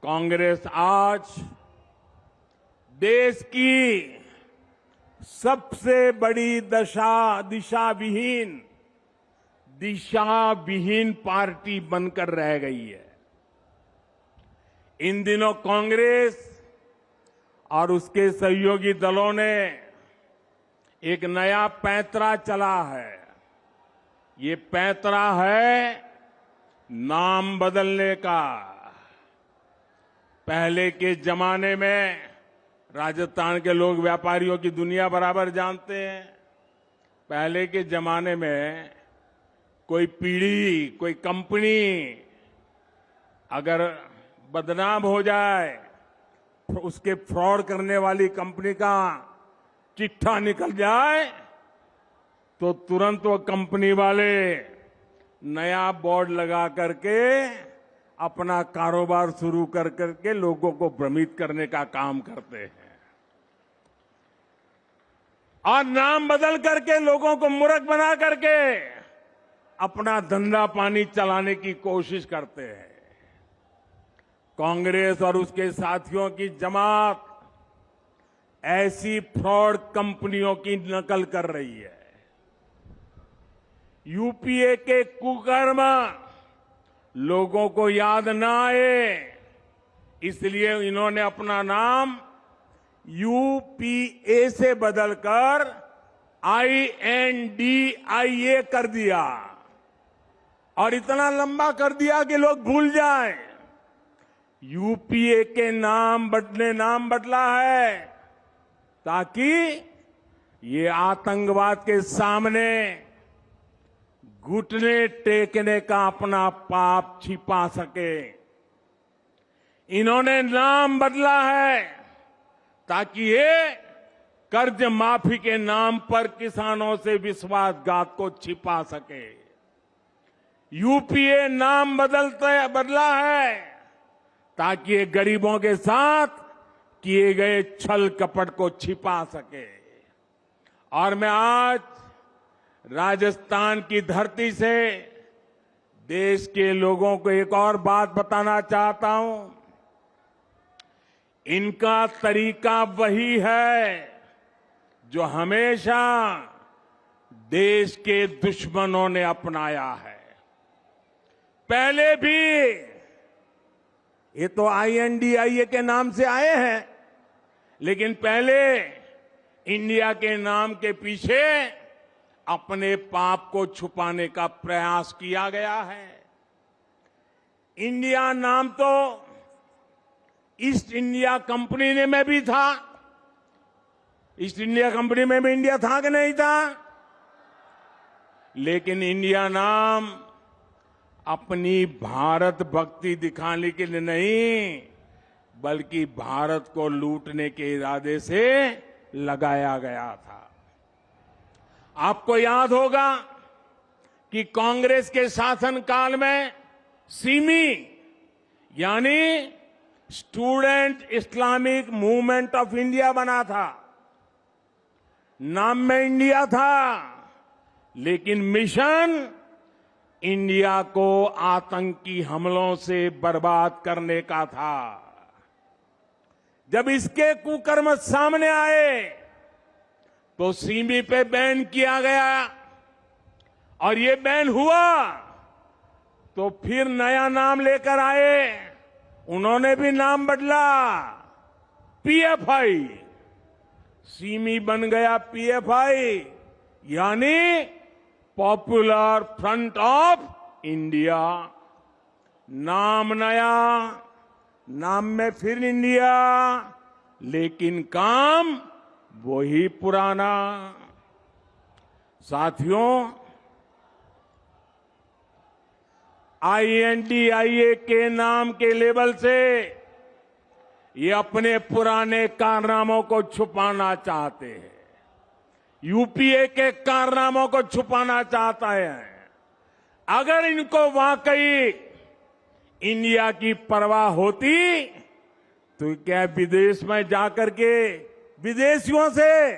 कांग्रेस आज देश की सबसे बड़ी दिशा विहीन पार्टी बनकर रह गई है। इन दिनों कांग्रेस और उसके सहयोगी दलों ने एक नया पैंतरा चला है। ये पैंतरा है नाम बदलने का। पहले के जमाने में राजस्थान के लोग व्यापारियों की दुनिया बराबर जानते हैं। पहले के जमाने में कोई पीढ़ी, कोई कंपनी अगर बदनाम हो जाए, उसके फ्रॉड करने वाली कंपनी का चिट्ठा निकल जाए, तो तुरंत वो कंपनी वाले नया बोर्ड लगा करके अपना कारोबार शुरू कर करके लोगों को भ्रमित करने का काम करते हैं और नाम बदल करके लोगों को मूर्ख बना करके अपना धंधा पानी चलाने की कोशिश करते हैं। कांग्रेस और उसके साथियों की जमात ऐसी फ्रॉड कंपनियों की नकल कर रही है। यूपीए के कुकर्म लोगों को याद न आए, इसलिए इन्होंने अपना नाम यूपीए से बदलकर INDIA कर दिया और इतना लंबा कर दिया कि लोग भूल जाएं। यूपीए के नाम बदला है ताकि ये आतंकवाद के सामने घुटने टेकने का अपना पाप छिपा सके। इन्होंने नाम बदला है ताकि ये कर्ज माफी के नाम पर किसानों से विश्वासघात को छिपा सके। यूपीए नाम बदला है ताकि ये गरीबों के साथ किए गए छल कपट को छिपा सके। और मैं आज राजस्थान की धरती से देश के लोगों को एक और बात बताना चाहता हूं। इनका तरीका वही है जो हमेशा देश के दुश्मनों ने अपनाया है। पहले भी ये तो INDIA के नाम से आए हैं, लेकिन पहले इंडिया के नाम के पीछे अपने पाप को छुपाने का प्रयास किया गया है। इंडिया नाम तो ईस्ट इंडिया कंपनी में भी था। ईस्ट इंडिया कंपनी में भी इंडिया था कि नहीं था? लेकिन इंडिया नाम अपनी भारत भक्ति दिखाने के लिए नहीं, बल्कि भारत को लूटने के इरादे से लगाया गया था। आपको याद होगा कि कांग्रेस के शासनकाल में सिमी यानी student Islamic movement of India बना था। नाम में इंडिया था, लेकिन मिशन इंडिया को आतंकी हमलों से बर्बाद करने का था। जब इसके कुकर्म सामने आए तो सीमी पे बैन किया गया और ये बैन हुआ तो फिर नया नाम लेकर आए। उन्होंने भी नाम बदला, PFI। सीमी बन गया PFI यानी पॉपुलर फ्रंट ऑफ इंडिया। नाम नया, नाम में फिर इंडिया, लेकिन काम वही पुराना। साथियों, INDIA के नाम के लेबल से ये अपने पुराने कारनामों को छुपाना चाहते हैं। यूपीए के कारनामों को छुपाना चाहता है। अगर इनको वाकई इंडिया की परवाह होती तो क्या विदेश में जाकर के विदेशियों से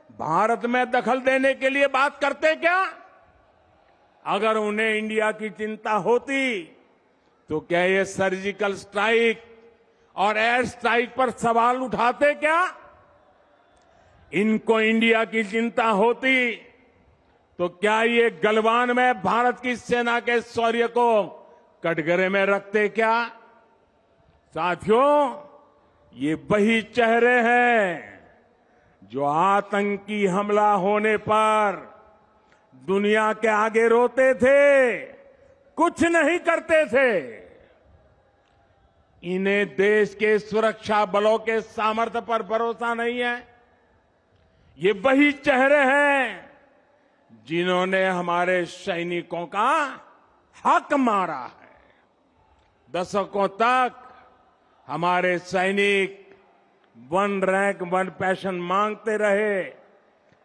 भारत में दखल देने के लिए बात करते क्या? अगर उन्हें इंडिया की चिंता होती तो क्या ये सर्जिकल स्ट्राइक और एयर स्ट्राइक पर सवाल उठाते क्या? इनको इंडिया की चिंता होती तो क्या ये गलवान में भारत की सेना के शौर्य को कटघरे में रखते क्या? साथियों, ये वही चेहरे हैं जो आतंकी हमला होने पर दुनिया के आगे रोते थे, कुछ नहीं करते थे। इन्हें देश के सुरक्षा बलों के सामर्थ्य पर भरोसा नहीं है। ये वही चेहरे हैं जिन्होंने हमारे सैनिकों का हक मारा है। दशकों तक हमारे सैनिक वन रैंक वन पेंशन मांगते रहे,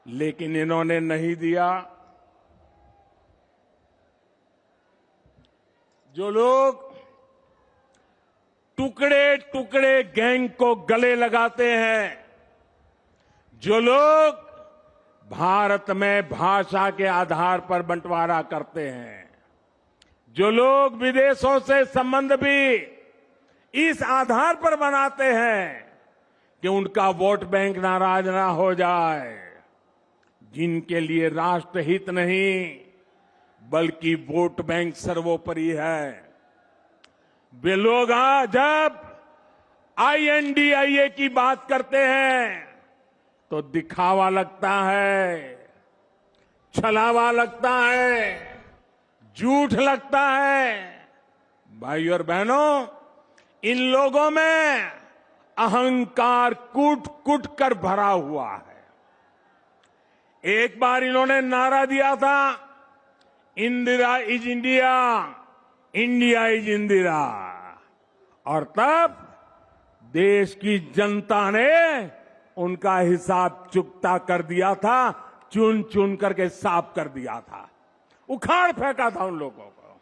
लेकिन इन्होंने नहीं दिया। जो लोग टुकड़े टुकड़े गैंग को गले लगाते हैं, जो लोग भारत में भाषा के आधार पर बंटवारा करते हैं, जो लोग विदेशों से संबंध भी इस आधार पर बनाते हैं कि उनका वोट बैंक नाराज ना हो जाए, जिनके लिए राष्ट्रहित नहीं बल्कि वोट बैंक सर्वोपरि है, वे लोग जब INDIA की बात करते हैं तो दिखावा लगता है, छलावा लगता है, झूठ लगता है। भाइयों और बहनों, इन लोगों में अहंकार कूट कूट कर भरा हुआ है। एक बार इन्होंने नारा दिया था, Indira is India, India is Indira, और तब देश की जनता ने उनका हिसाब चुकता कर दिया था, चुन चुन करके साफ कर दिया था, उखाड़ फेंका था उन लोगों को।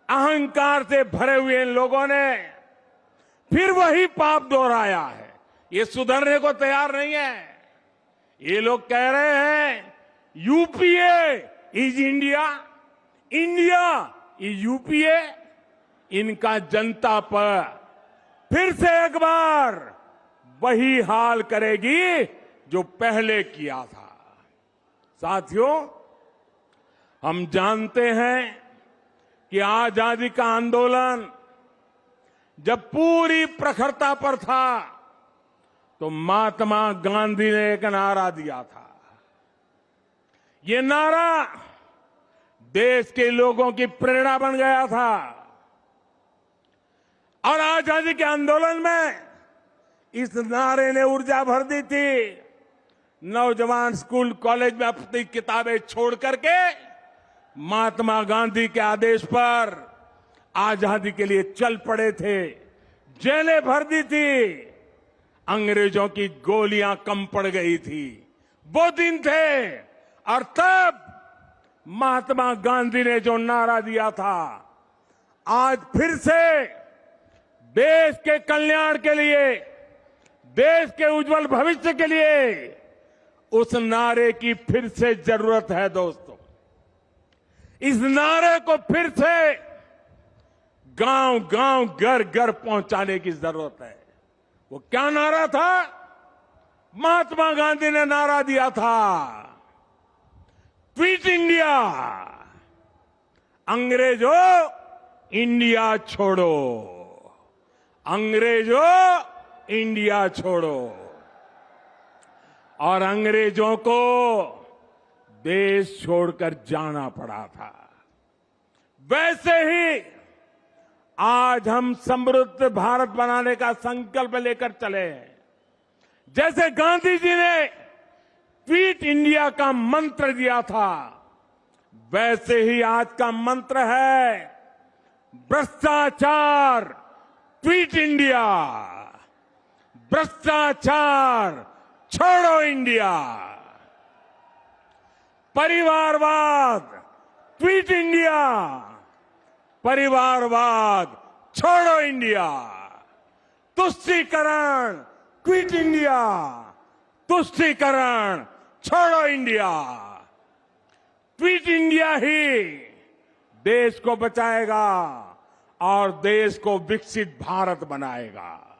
अहंकार से भरे हुए इन लोगों ने फिर वही पाप दोहराया है। ये सुधरने को तैयार नहीं है। ये लोग कह रहे हैं UPA is India, India is UPA। इनका जनता पर फिर से एक बार वही हाल करेगी जो पहले किया था। साथियों, हम जानते हैं कि आजादी का आंदोलन जब पूरी प्रखरता पर था तो महात्मा गांधी ने एक नारा दिया था। ये नारा देश के लोगों की प्रेरणा बन गया था और आजादी के आंदोलन में इस नारे ने ऊर्जा भर दी थी। नौजवान स्कूल कॉलेज में अपनी किताबें छोड़ करके महात्मा गांधी के आदेश पर आजादी के लिए चल पड़े थे, जेलें भर दी थी, अंग्रेजों की गोलियां कम पड़ गई थी। वो दिन थे और तब महात्मा गांधी ने जो नारा दिया था, आज फिर से देश के कल्याण के लिए, देश के उज्जवल भविष्य के लिए उस नारे की फिर से जरूरत है। दोस्तों, इस नारे को फिर से गांव गांव घर घर पहुंचाने की जरूरत है। वो क्या नारा था? महात्मा गांधी ने नारा दिया था, क्विट इंडिया, अंग्रेजों इंडिया छोड़ो, अंग्रेजों इंडिया छोड़ो। और अंग्रेजों को देश छोड़कर जाना पड़ा था। वैसे ही आज हम समृद्ध भारत बनाने का संकल्प लेकर चले हैं। जैसे गांधी जी ने क्विट इंडिया का मंत्र दिया था, वैसे ही आज का मंत्र है भ्रष्टाचार क्विट इंडिया, भ्रष्टाचार छोड़ो इंडिया, परिवारवाद क्विट इंडिया, परिवारवाद छोड़ो इंडिया, तुष्टीकरण क्विट इंडिया, तुष्टीकरण छोड़ो इंडिया। क्विट इंडिया ही देश को बचाएगा और देश को विकसित भारत बनाएगा।